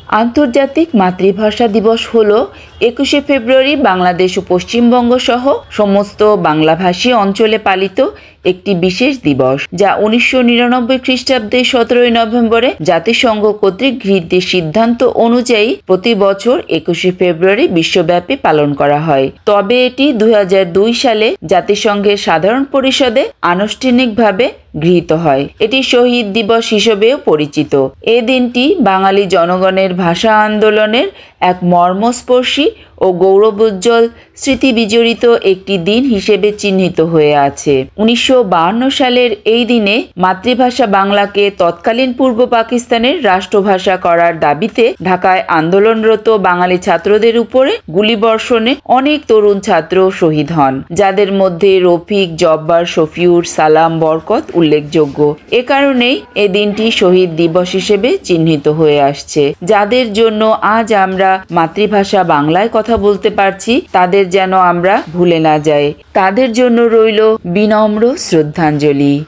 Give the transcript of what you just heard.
আন্তর্জাতিক মাতৃভাষা দিবস হল ২১শে ফেব্রুয়ারি বাংলাদেশ ও পশ্চিমবঙ্গ সহ সমস্ত বাংলাভাষী অঞ্চলে পালিত একটি বিশেষ দিবস, যা ১৯৯৯ খ্রিস্টাব্দে ১৭ই নভেম্বরে জাতিসংঘ কর্তৃক গৃহীত সিদ্ধান্ত অনুযায়ী প্রতি বছর ২১শে ফেব্রুয়ারি বিশ্বব্যাপী পালন করা হয়। তবে এটি ২০০২ সালে জাতিসংঘের সাধারণ পরিষদে আনুষ্ঠানিকভাবে গৃহীত হয়। এটি শহীদ দিবস হিসেবেও পরিচিত। এ দিনটি বাঙালি জনগণের ভাষা আন্দোলনের এক মর্মস্পর্শী ও গৌরবোজ্জ্বল স্মৃতি বিজড়িত একটি দিন হিসেবে চিহ্নিত হয়ে আছে। ১৯৫২ সালের এই দিনে মাতৃভাষা বাংলাকে তৎকালীন পূর্ব পাকিস্তানের রাষ্ট্রভাষা করার দাবিতে ঢাকায় আন্দোলনরত বাঙালি ছাত্রদের উপরে গুলিবর্ষণে অনেক তরুণ ছাত্র শহীদ হন, যাদের মধ্যে রফিক, জব্বার, শফিউর, সালাম, বরকত উল্লেখযোগ্য। এ কারণেই এ দিনটি শহীদ দিবস হিসেবে চিহ্নিত হয়ে আসছে। যাদের জন্য আজ আমরা মাতৃভাষা বাংলায় কথা বলতে পারছি, তাদের যেন আমরা ভুলে না যাই। তাদের জন্য রইল বিনম্র শ্রদ্ধাঞ্জলি।